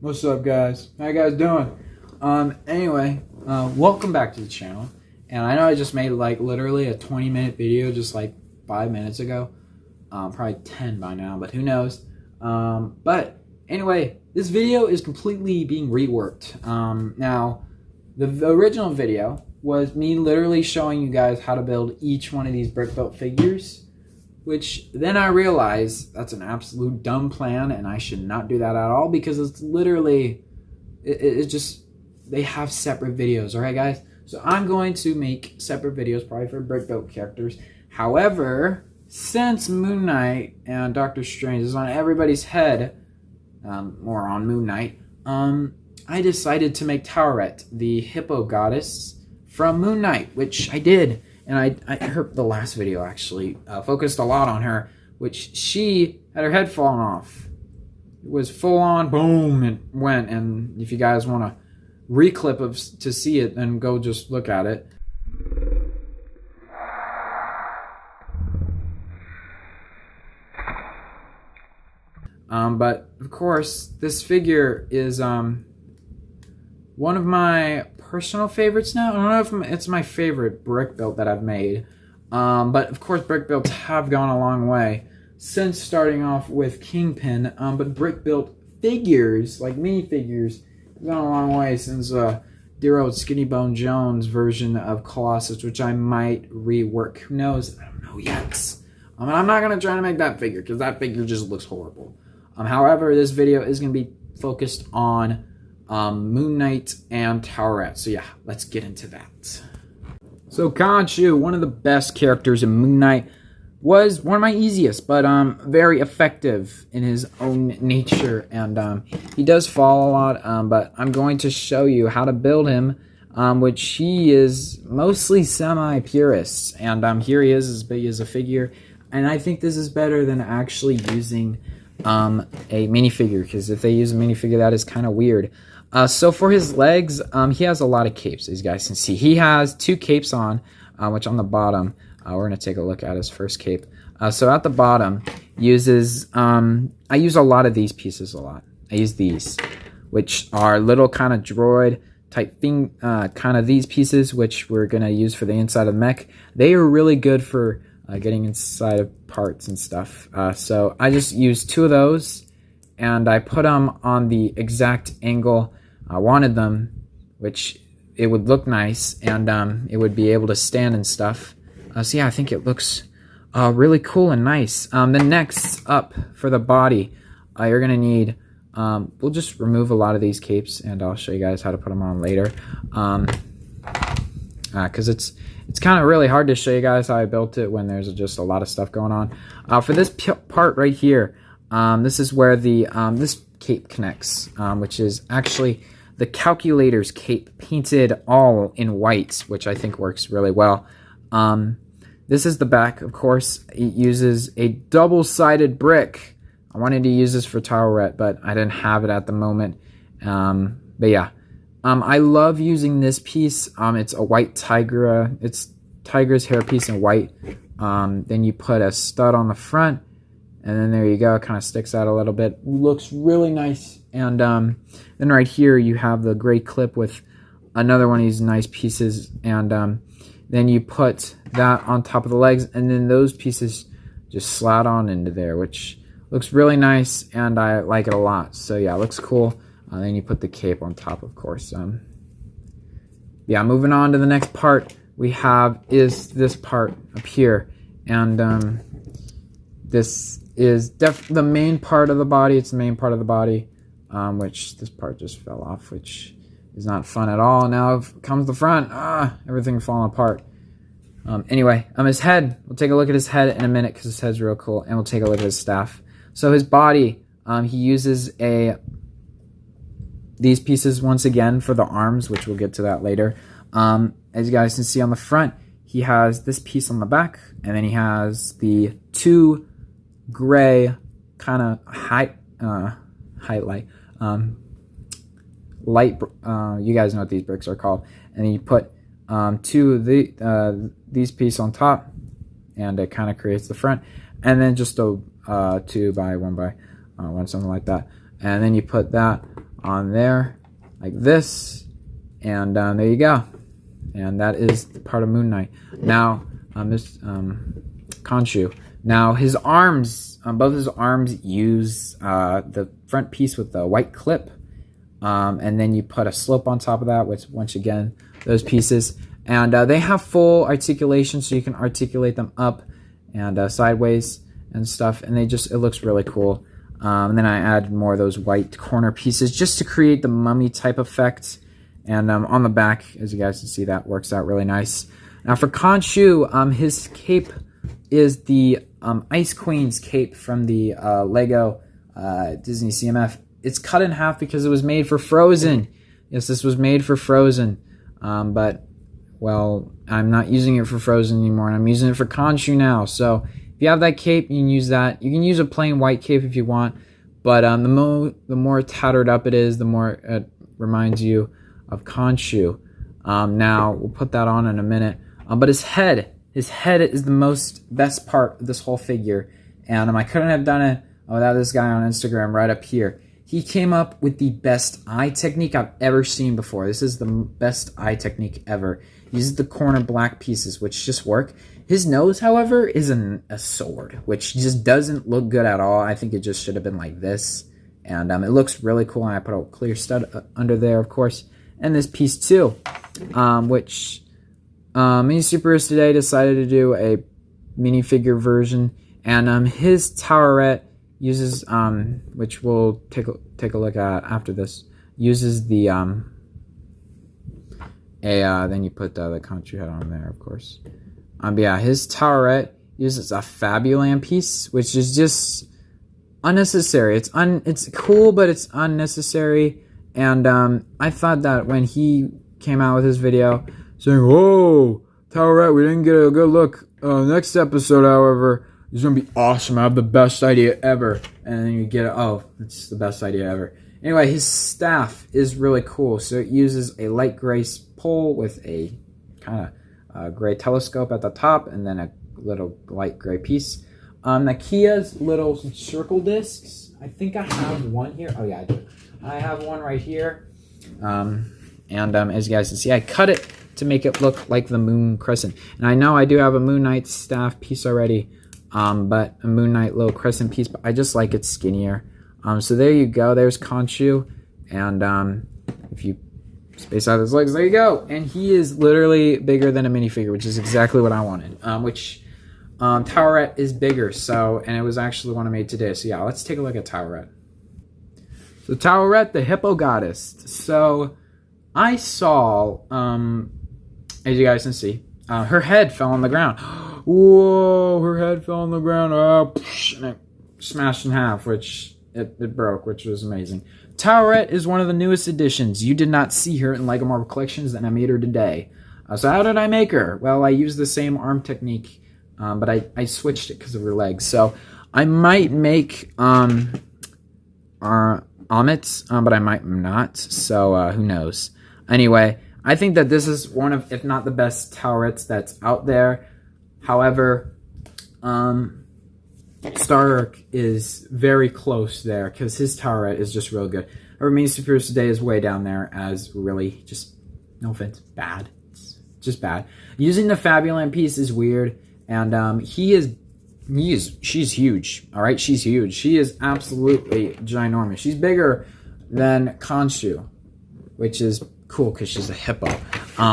What's up, guys? How you guys doing? Anyway, welcome back to the channel. And I know I just made like literally a 20-minute video just like 5 minutes ago. Probably 10 by now, but who knows? But anyway, this video is completely being reworked. Now, the original video was me literally showing you guys how to build each one of these brick built figures. Which then I realized that's an absolute dumb plan and I should not do that at all because it's literally, it's just, they have separate videos, alright guys? So I'm going to make separate videos probably for brick built characters. However, since Moon Knight and Doctor Strange is on everybody's head, or on Moon Knight, I decided to make Taweret, the hippo goddess from Moon Knight, which I did. And I heard the last video actually focused a lot on her, which she had her head falling off. It was full on, boom, it went. And if you guys want a reclip to see it, then go just look at it. But of course, this figure is one of my personal favorites now. I don't know if it's my favorite brick built that I've made. But of course brick builds have gone a long way since starting off with Kingpin. But brick built figures, like minifigures, have gone a long way since dear old Skinny Bone Jones version of Colossus, which I might rework. Who knows? I don't know yet. I'm not going to try to make that figure because that figure just looks horrible. However, this video is going to be focused on Moon Knight and Taweret. So yeah, let's get into that. So Khonshu, one of the best characters in Moon Knight, was one of my easiest, but very effective in his own nature. And he does fall a lot, but I'm going to show you how to build him, which he is mostly semi-purist. And here he is as big as a figure. And I think this is better than actually using a minifigure, because if they use a minifigure, that is kind of weird. So for his legs, he has a lot of capes, as you guys can see. He has 2 capes on, which on the bottom, we're going to take a look at his first cape. So at the bottom, uses, I use a lot of these pieces a lot. I use these, which are little kind of droid type thing, kind of these pieces, which we're going to use for the inside of the mech. They are really good for getting inside of parts and stuff. So I just used 2 of those, and I put them on the exact angle I wanted them, which it would look nice, and it would be able to stand and stuff. So yeah, I think it looks really cool and nice. Then next up for the body, you're gonna need, we'll just remove a lot of these capes, and I'll show you guys how to put them on later. Because it's kind of really hard to show you guys how I built it when there's just a lot of stuff going on. For this part right here, this is where the this cape connects, which is actually the calculator's cape painted all in white, which I think works really well. This is the back, of course. It uses a double-sided brick. I wanted to use this for Taweret, but I didn't have it at the moment. But yeah. I love using this piece. It's a white tiger. It's tiger's hair piece in white. Then you put a stud on the front, and then there you go. It kind of sticks out a little bit. Looks really nice. And then right here you have the gray clip with another one of these nice pieces. And then you put that on top of the legs, and then those pieces just slide on into there, which looks really nice, and I like it a lot. So yeah, it looks cool. Then you put the cape on top, of course. Yeah, moving on to the next part we have is this part up here. And this is the main part of the body. It's the main part of the body, which this part just fell off, which is not fun at all. Now comes the front. Everything falling apart. Anyway, his head. We'll take a look at his head in a minute because his head's real cool. And we'll take a look at his staff. So his body, he uses these pieces once again for the arms, which we'll get to that later. As you guys can see on the front, he has this piece on the back, and then he has the 2 gray kind of highlight light. You guys know what these bricks are called. And then you put 2 of these pieces on top, and it kind of creates the front. And then just a 2 by 1 by 1, something like that. And then you put that on there like this, and there you go. And that is the part of Moon Knight. Now, this Khonshu. Now his arms, both his arms use the front piece with the white clip, and then you put a slope on top of that, which once again those pieces, and they have full articulation, so you can articulate them up and sideways and stuff, and it looks really cool. And then I added more of those white corner pieces just to create the mummy type effect. And on the back, as you guys can see, that works out really nice. Now for Khonshu, his cape is the Ice Queen's cape from the Lego Disney CMF. It's cut in half because it was made for Frozen. Yes, this was made for Frozen. But, well, I'm not using it for Frozen anymore, and I'm using it for Khonshu now. So if you have that cape, you can use that. You can use a plain white cape if you want, but the more tattered up it is, the more it reminds you of Khonshu. Now we'll put that on in a minute. But his head is the best part of this whole figure, and I couldn't have done it without this guy on Instagram right up here. He came up with the best eye technique I've ever seen before. This is the best eye technique ever. He uses the corner black pieces, which just work. His nose, however, is a sword, which just doesn't look good at all. I think it just should have been like this. And it looks really cool. And I put a clear stud under there, of course. And this piece, too, which Mini Superheroes Today decided to do a minifigure version. And his Taweret uses, which we'll take a look at after this, uses the, then you put the Khonshu head on there, of course. But yeah, his Taweret uses a Fabuland piece, which is just unnecessary. It's cool, but it's unnecessary. And I thought that when he came out with his video saying, "Whoa, Taweret, we didn't get a good look. Next episode, however, is gonna be awesome. I have the best idea ever." And then you get it. Oh, it's the best idea ever. Anyway, his staff is really cool. So it uses a light gray pole with a kind of gray telescope at the top, and then a little light gray piece. Nakia's little circle discs. I think I have one here. Oh yeah, I do. I have one right here. As you guys can see, I cut it to make it look like the moon crescent. And I know I do have a Moon Knight staff piece already, but a Moon Knight little crescent piece, but I just like it skinnier. So there you go. There's Khonshu. And if you space out his legs, there you go. And he is literally bigger than a minifigure, which is exactly what I wanted. Taweret is bigger, and it was actually one I made today. So yeah, let's take a look at Taweret. So Taweret, the hippo goddess. So I saw, as you guys can see, her head fell on the ground. Whoa, her head fell on the ground. Oh, and it smashed in half, which it broke, which was amazing. Taweret is one of the newest additions. You did not see her in LEGO Marvel Collections, and I made her today. So how did I make her? Well, I used the same arm technique, but I switched it because of her legs. So I might make Omits, but I might not. So who knows? Anyway, I think that this is one of, if not the best Tawerets that's out there. However, Stark is very close there because his Taweret is just real good. Our Mini Superheroes Today is way down there as really just, no offense, bad. It's just bad. Using the Fabuland piece is weird, and she's huge. All right, she's huge. She is absolutely ginormous. She's bigger than Khonshu, which is cool because she's a hippo.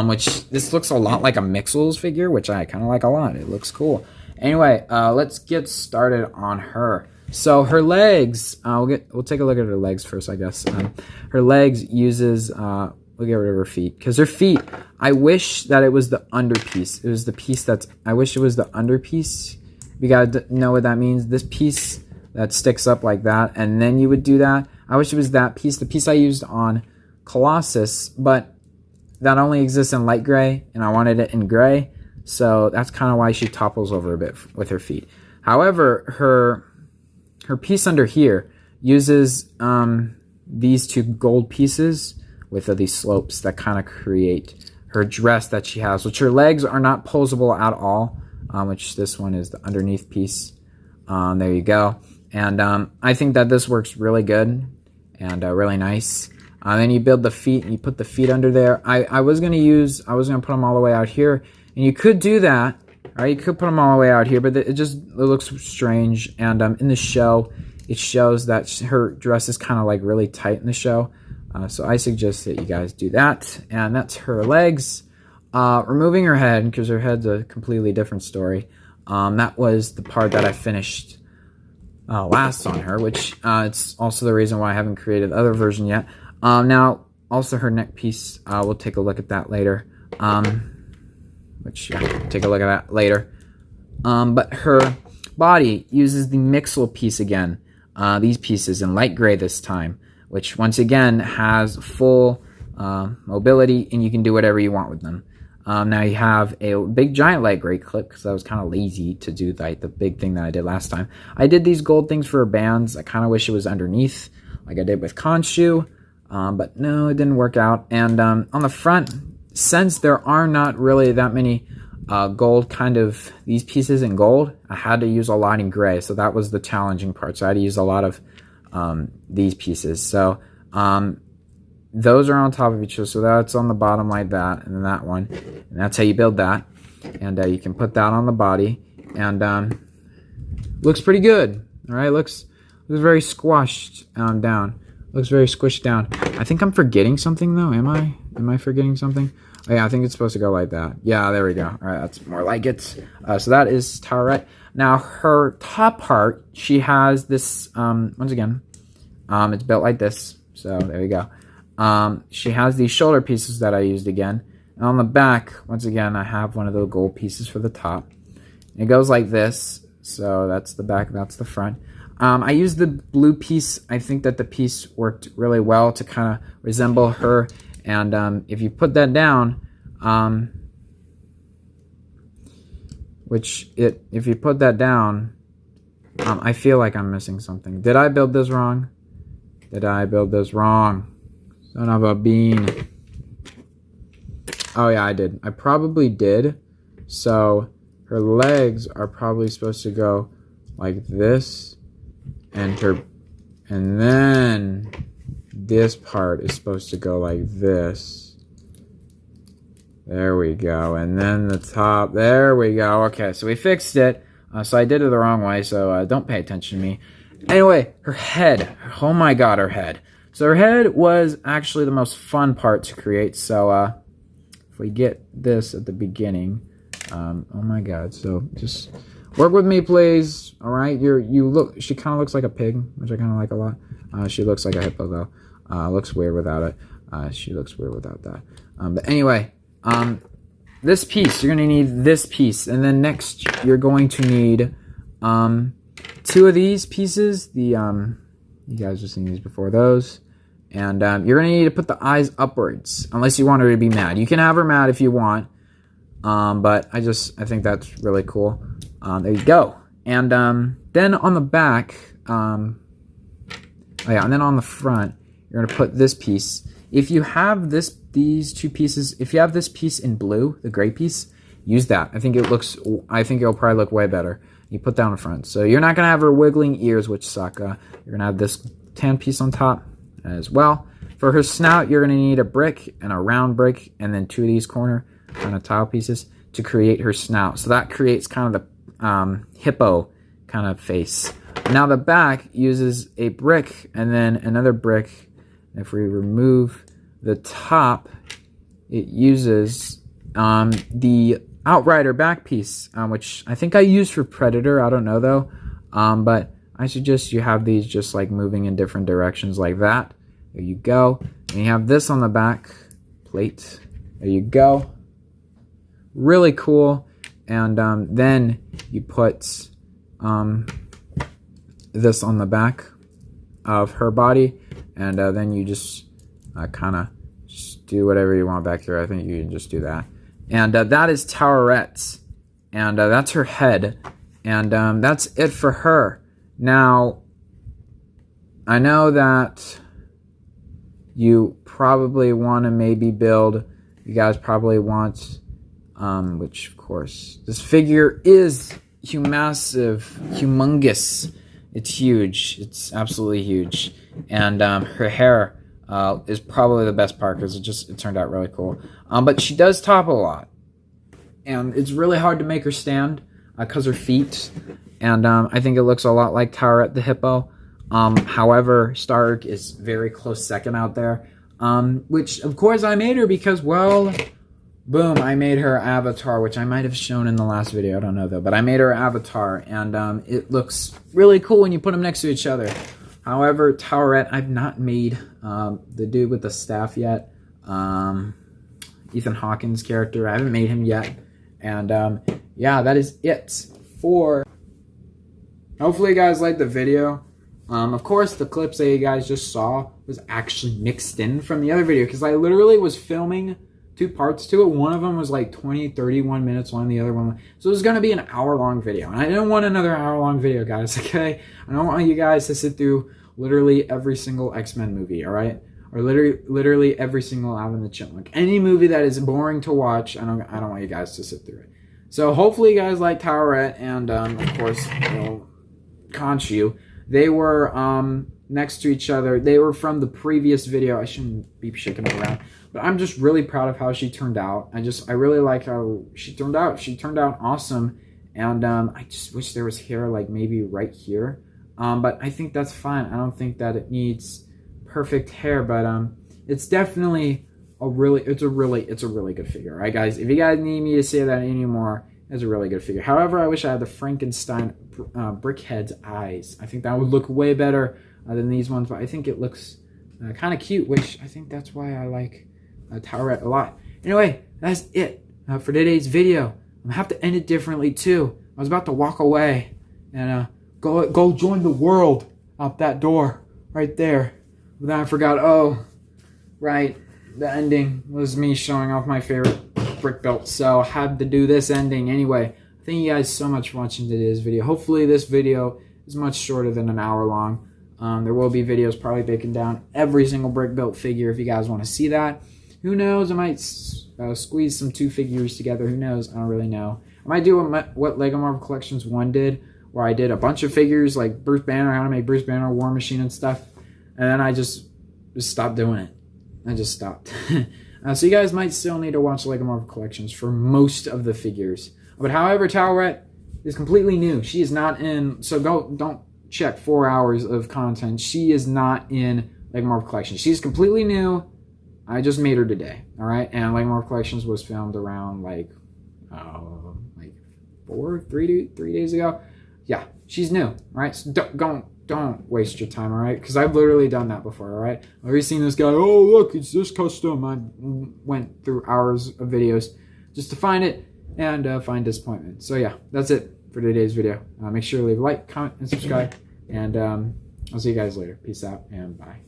Which this looks a lot like a Mixels figure, which I kind of like a lot. It looks cool. Anyway, let's get started on her. So her legs, we'll take a look at her legs first, I guess. Her legs uses, we'll get rid of her feet. Because her feet, I wish that it was the underpiece. It was the piece I wish it was the underpiece. You gotta know what that means. This piece that sticks up like that, and then you would do that. I wish it was that piece, the piece I used on Colossus, but that only exists in light gray, and I wanted it in gray. So that's kind of why she topples over a bit with her feet. However, her piece under here uses these two gold pieces with these slopes that kind of create her dress that she has, which her legs are not posable at all, which this one is the underneath piece. There you go. And I think that this works really good and really nice. Then you build the feet, and you put the feet under there. I was gonna put them all the way out here, and you could do that, right? You could put them all the way out here, but it looks strange. And in the show, it shows that her dress is kind of like really tight in the show. So I suggest that you guys do that. And that's her legs. Removing her head, because her head's a completely different story. That was the part that I finished last on her, which it's also the reason why I haven't created the other version yet. Now, also her neck piece, we'll take a look at that later. Take a look at that later. But her body uses the mixel piece again. These pieces in light gray this time, which once again has full mobility, and you can do whatever you want with them. Now you have a big giant light gray clip, because I was kind of lazy to do like the big thing that I did last time. I did these gold things for her bands. I kind of wish it was underneath, like I did with Khonshu, but no, it didn't work out. And on the front, since there are not really that many gold kind of these pieces in gold, I had to use a lot in gray, so that was the challenging part. So I had to use a lot of these pieces. So those are on top of each other, so that's on the bottom like that, and then that one, and that's how you build that. And you can put that on the body, and looks pretty good. All right, looks very squashed down. Looks very squished down. I think I'm forgetting something though. Am I forgetting something? Oh, yeah, I think it's supposed to go like that. Yeah, there we go. All right, that's more like it. So that is Taweret. Now her top part, she has this. Once again, it's built like this. So there you go. She has these shoulder pieces that I used again. And on the back, once again, I have one of the gold pieces for the top. It goes like this. So that's the back, that's the front. I used the blue piece. I think that the piece worked really well to kind of resemble her. And if you put that down, if you put that down, I feel like I'm missing something. Did I build this wrong? Did I build this wrong? Son of a bean. Oh yeah, I did. I probably did. So her legs are probably supposed to go like this, and then this part is supposed to go like this. There we go. And then the top. There we go. Okay, so we fixed it. So I did it the wrong way, so don't pay attention to me. Anyway, her head. Oh my god, her head. So her head was actually the most fun part to create. So if we get this at the beginning, oh my god. So just work with me, please. All right, she kind of looks like a pig, which I kind of like a lot. She looks like a hippo though. Looks weird without it. She looks weird without that. But anyway, this piece, you're gonna need this piece, and then next you're going to need two of these pieces. You guys have seen these before, those. And you're going to need to put the eyes upwards, unless you want her to be mad. You can have her mad if you want, but I think that's really cool. There you go. And then on the back, and then on the front, you're going to put this piece. If you have these two pieces, if you have this piece in blue, the gray piece, use that. I think it'll probably look way better. You put that on the front. So you're not going to have her wiggling ears, which suck. You're going to have this tan piece on top as well. For her snout, you're going to need a brick and a round brick, and then two of these corner kind of tile pieces to create her snout. So that creates kind of the hippo kind of face. Now the back uses a brick and then another brick. If we remove the top, it uses the Outrider back piece, which I think I used for Predator. I don't know though, but I suggest you have these just like moving in different directions like that. There you go. And you have this on the back plate. There you go. Really cool. And then you put this on the back of her body, and then you just kind of just do whatever you want back here. I think you can just do that. And that is Taweret, and that's her head, and that's it for her. Now, I know that you probably want to maybe build, you guys probably want, which of course, this figure is humongous. It's huge. It's absolutely huge. And her hair is probably the best part because it turned out really cool. But she does topple a lot, and it's really hard to make her stand because her feet. And I think it looks a lot like Taweret the hippo. However, Stark is very close second out there. Which of course I made her because, well, boom, I made her avatar, which I might have shown in the last video. I don't know though, but I made her avatar, and it looks really cool when you put them next to each other. However, Taweret, I've not made the dude with the staff yet. Ethan Hawke's character, I haven't made him yet. And yeah, that is it for. Hopefully you guys liked the video. Of course, the clips that you guys just saw was actually mixed in from the other video because I literally was filming 2 parts to it. One of them was like 31 minutes long, the other one. So it was going to be an hour-long video. And I didn't want another hour-long video, guys, okay? I don't want you guys to sit through literally every single X-Men movie, all right? Or literally every single Alvin the Chipmunk. Any movie that is boring to watch, I don't want you guys to sit through it. So hopefully you guys like Taweret and, of course, Khonshu. They were next to each other. They were from the previous video. I shouldn't be shaking it around. But I'm just really proud of how she turned out. I really like how she turned out. She turned out awesome. And I just wish there was hair like maybe right here. But I think that's fine. I don't think that it needs perfect hair. But it's definitely it's a really good figure. All right, guys? If you guys need me to say that anymore, it's a really good figure. However, I wish I had the Frankenstein Brickhead's eyes. I think that would look way better than these ones. But I think it looks kind of cute, which I think that's why I like Taweret a lot. Anyway, that's it for today's video. I'm gonna have to end it differently too. I was about to walk away and go join the world out that door right there. But then I forgot. Oh, right. The ending was me showing off my favorite brick belt, so I had to do this ending anyway. Thank you guys so much for watching today's video. Hopefully this video is much shorter than an hour long. There will be videos probably breaking down every single brick built figure if you guys want to see that. Who knows? I might squeeze some 2 figures together. Who knows? I don't really know. I might do what Lego Marvel Collections 1 did, where I did a bunch of figures like Bruce Banner, how to make Bruce Banner, War Machine and stuff. And then I just stopped doing it. I just stopped. So you guys might still need to watch Lego Marvel Collections for most of the figures. But however, Taweret is completely new. She is not in, so don't check 4 hours of content. She is not in Lego Marvel Collections. She's completely new. I just made her today, all right? And Lego Marvel Collections was filmed around like 3 days ago. Yeah, she's new, all right? So don't waste your time, all right? Because I've literally done that before, all right? I've already seen this guy, oh, look, it's this custom. I went through hours of videos just to find it and find disappointment. So, yeah, that's it for today's video. Make sure to leave a like, comment, and subscribe. And I'll see you guys later. Peace out, and bye.